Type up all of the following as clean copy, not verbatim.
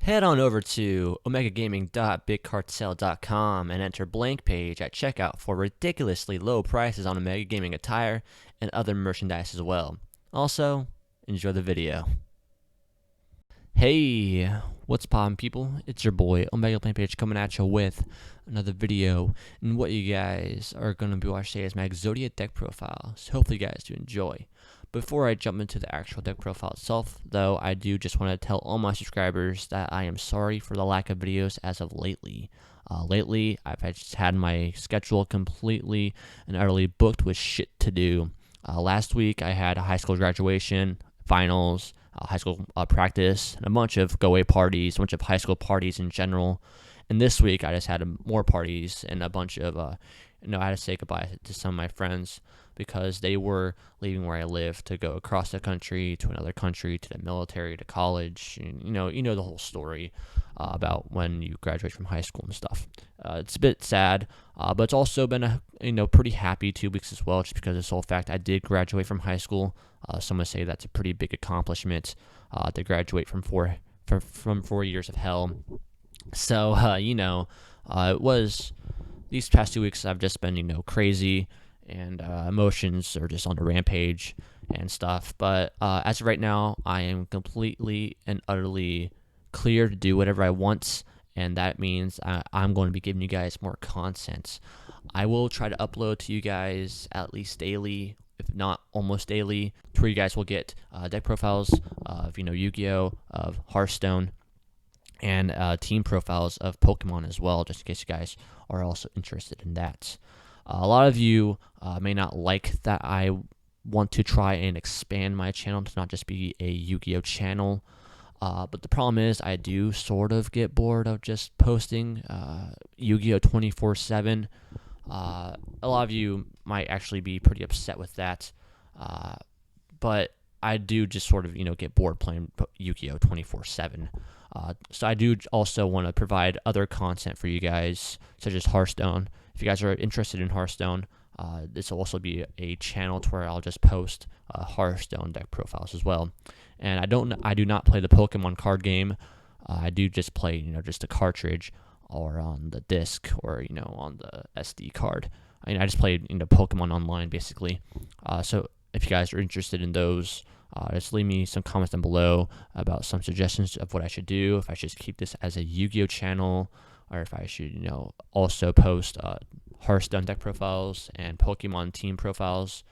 Head on over to omegagaming.bigcartel.com and enter BlankPage at checkout for ridiculously low prices on Omega Gaming attire and other merchandise as well. Also, enjoy the video. Hey, what's poppin' people? It's your boy Omega BlankPage coming at you with another video, and what you guys are going to be watching today is my Exodia deck profile, so hopefully you guys do enjoy. Before I jump into the actual deck profile itself, though, I do just want to tell all my subscribers that I am sorry for the lack of videos as of lately. Lately, I've just had my schedule completely and utterly booked with shit to do. Last week, I had a high school graduation, finals, high school practice, and a bunch of go-away parties, a bunch of high school parties in general. And this week, I just had more parties and a bunch of, I had to say goodbye to some of my friends because they were leaving where I live to go across the country, to another country, to the military, to college. And, you know the whole story about when you graduate from high school and stuff. It's a bit sad, but it's also been a pretty happy 2 weeks as well, just because of this whole fact I did graduate from high school. Some would say that's a pretty big accomplishment to graduate from 4 years of hell. So it was these past 2 weeks I've just been crazy, and emotions are just on the rampage and stuff. But as of right now, I am completely and utterly clear to do whatever I want, and that means I'm going to be giving you guys more content. I will try to upload to you guys at least daily, if not almost daily, to where you guys will get deck profiles of Yu-Gi-Oh, of Hearthstone, and team profiles of Pokemon as well, just in case you guys are also interested in that. A lot of you may not like that I want to try and expand my channel to not just be a Yu-Gi-Oh channel, but the problem is I do sort of get bored of just posting Yu-Gi-Oh 24/7. A lot of you might actually be pretty upset with that, but I do just sort of get bored playing Yu-Gi-Oh 24/7. So I do also want to provide other content for you guys, such as Hearthstone. If you guys are interested in Hearthstone, this will also be a channel to where I'll just post Hearthstone deck profiles as well. And I do not play the Pokemon card game. I do just play just a cartridge, or on the disc, or on the SD card. I just play Pokemon online basically. So if you guys are interested in those, just leave me some comments down below about some suggestions of what I should do. If I should keep this as a Yu-Gi-Oh channel, or if I should also post Hearthstone deck profiles and Pokemon team profiles.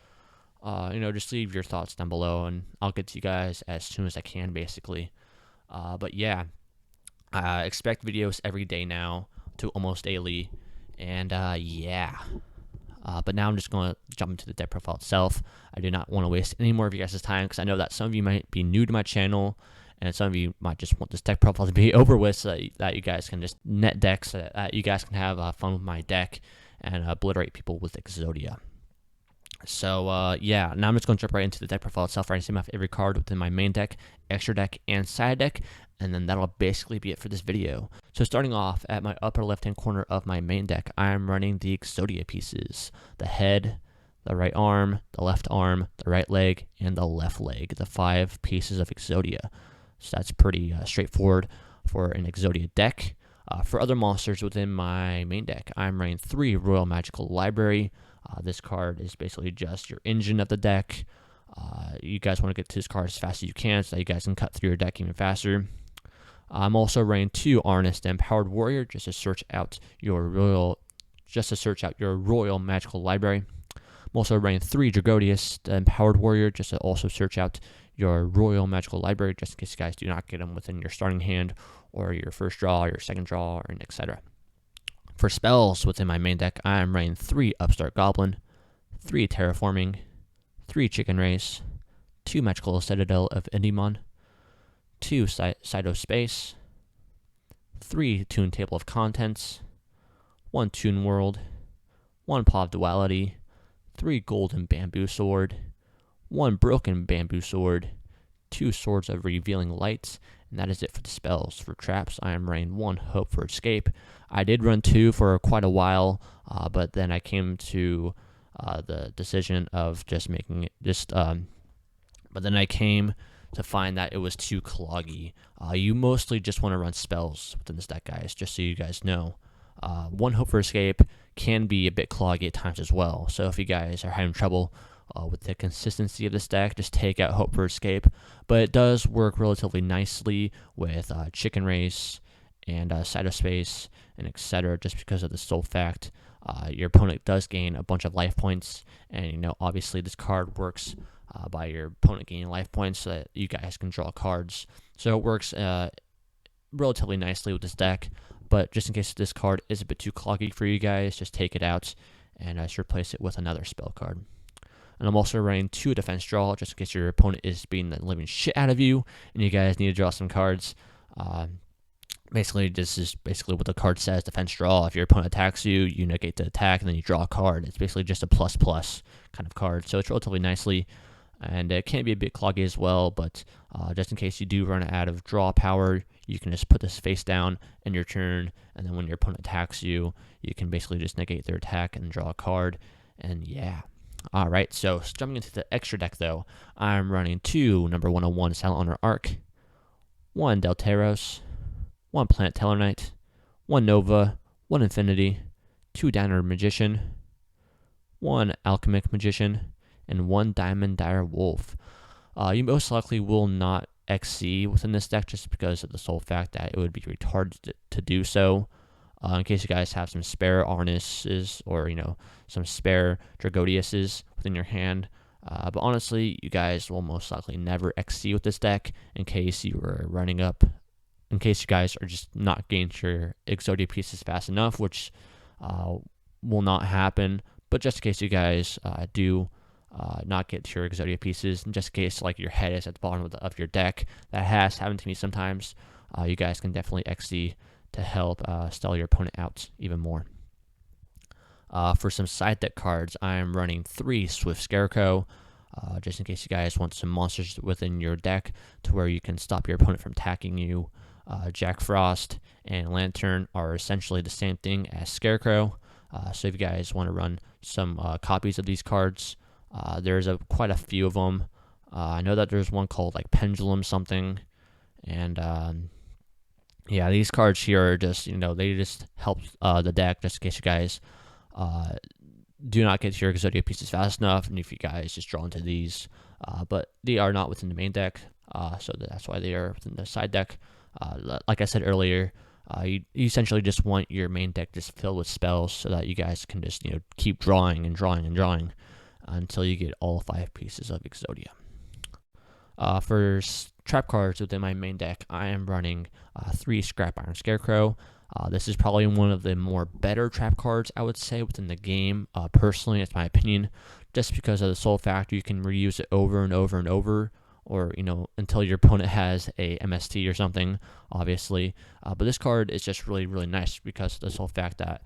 Just leave your thoughts down below, and I'll get to you guys as soon as I can, basically. But yeah, expect videos every day now to almost daily, and yeah. But now I'm just going to jump into the deck profile itself. I do not want to waste any more of you guys' time, because I know that some of you might be new to my channel, and some of you might just want this deck profile to be over with, so that you guys can just net decks, so that you guys can have fun with my deck and obliterate people with Exodia. So yeah, now I'm just going to jump right into the deck profile itself. Right, I have every card within my main deck, extra deck, and side deck, and then that'll basically be it for this video. So starting off at my upper left-hand corner of my main deck, I am running the Exodia pieces: the head, the right arm, the left arm, the right leg, and the left leg. The 5 pieces of Exodia. So that's pretty straightforward for an Exodia deck. For other monsters within my main deck, I'm running 3 Royal Magical Library. This card is basically just your engine of the deck. You guys want to get to this card as fast as you can, so that you guys can cut through your deck even faster. I'm also running 2 Arnest and Empowered Warrior, just to search out your Royal Magical Library. I'm also running 3 Dragodius, the Empowered Warrior, just to also search out your Royal Magical Library, just in case you guys do not get them within your starting hand, or your first draw, your second draw, or etc. For spells within my main deck, I am running 3 Upstart Goblin, 3 Terraforming, 3 Chicken Race, 2 Magical Citadel of Indimon, 2 Cyto Space, 3 Toon Table of Contents, 1 Toon World, 1 Paw of Duality, 3 Golden Bamboo Sword, 1 Broken Bamboo Sword, 2 Swords of Revealing Light, and that is it for the spells. For traps, I am running 1 Hope for Escape. I did run 2 for quite a while, but then I came to the decision of just making it but then I came to find that it was too cloggy. You mostly just want to run spells within this deck, guys, just so you guys know. One Hope for Escape can be a bit cloggy at times as well, so if you guys are having trouble with the consistency of this deck, just take out Hope for Escape. But it does work relatively nicely with Chicken Race and Cytospace and etc. just because of the sole fact your opponent does gain a bunch of life points, and obviously this card works by your opponent gaining life points so that you guys can draw cards. So it works relatively nicely with this deck, but just in case this card is a bit too cloggy for you guys, just take it out and just replace it with another spell card. And I'm also running 2 defense draw, just in case your opponent is beating the living shit out of you and you guys need to draw some cards. Basically, this is basically what the card says, defense draw. If your opponent attacks you, you negate the attack, and then you draw a card. It's basically just a ++ kind of card, so it's relatively nicely, and it can be a bit cloggy as well, but just in case you do run out of draw power, you can just put this face down in your turn, and then when your opponent attacks you, you can basically just negate their attack and draw a card, and yeah. Alright, so jumping into the extra deck though, I'm running 2 number 101 Silent Honor Arc, 1 Delteros, 1 Planet Tellarknight, 1 Nova, 1 Infinity, 2 Downer Magician, 1 Alchemic Magician, and 1 Diamond Dire Wolf. You most likely will not XC within this deck just because of the sole fact that it would be retarded to do so. In case you guys have some spare Arnises or some spare Dragodiuses within your hand. But honestly, you guys will most likely never XC with this deck in case you guys are just not getting your Exodia pieces fast enough, which will not happen. But just in case you guys do not get to your Exodia pieces, and just in case like your head is at the bottom of your deck, that has happened to me sometimes, you guys can definitely XC to help stall your opponent out even more. For some side deck cards, I'm running 3 Swift Scarecrow, just in case you guys want some monsters within your deck to where you can stop your opponent from attacking you. Jack Frost and Lantern are essentially the same thing as Scarecrow, so if you guys want to run some copies of these cards, there's quite a few of them. I know that there's one called like Pendulum something, and yeah, these cards here are just, they just help the deck just in case you guys do not get to your Exodia pieces fast enough, and if you guys just draw into these, but they are not within the main deck, so that's why they are within the side deck. Like I said earlier, you essentially just want your main deck just filled with spells so that you guys can just keep drawing and drawing and drawing until you get all 5 pieces of Exodia. For trap cards within my main deck, I am running 3 Scrap Iron Scarecrow. This is probably one of the more better trap cards, I would say, within the game. Personally, it's my opinion, just because of the sole factor you can reuse it over and over and over, or until your opponent has a MST or something, obviously. But this card is just really, really nice because of the sole fact that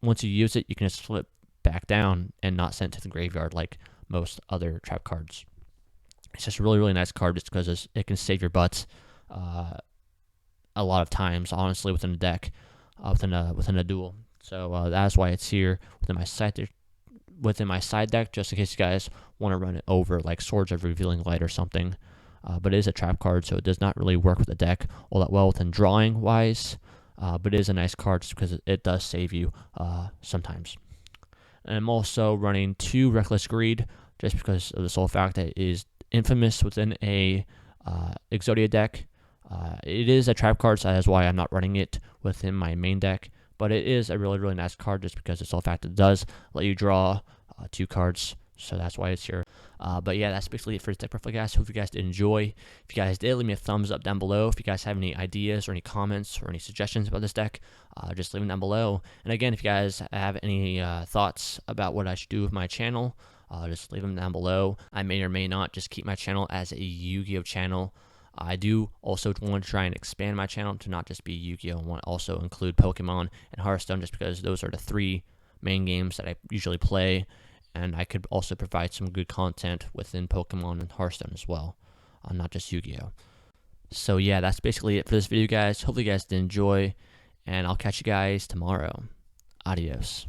once you use it, you can just flip back down and not send it to the graveyard like most other trap cards. It's just a really, really nice card just because it can save your butts a lot of times, honestly, within a deck, within a duel. So that's why it's here within my side deck, just in case you guys want to run it over like Swords of Revealing Light or something. But it is a trap card, so it does not really work with the deck all that well within drawing wise. But it is a nice card just because it does save you sometimes. And I'm also running 2 Reckless Greed, just because of the sole fact that it is infamous within a Exodia deck. It is a trap card, so that is why I'm not running it within my main deck. But it is a really, really nice card just because it's all fact it does let you draw 2 cards. So that's why it's here. But yeah, that's basically it for this deck profile, guys. Hope you guys did enjoy. If you guys did, leave me a thumbs up down below. If you guys have any ideas or any comments or any suggestions about this deck, just leave them down below. And again, if you guys have any thoughts about what I should do with my channel, just leave them down below. I may or may not just keep my channel as a Yu-Gi-Oh channel. I do also want to try and expand my channel to not just be Yu-Gi-Oh! And want to also include Pokemon and Hearthstone, just because those are the 3 main games that I usually play, and I could also provide some good content within Pokemon and Hearthstone as well, not just Yu-Gi-Oh! So yeah, that's basically it for this video, guys. Hopefully you guys did enjoy, and I'll catch you guys tomorrow. Adios.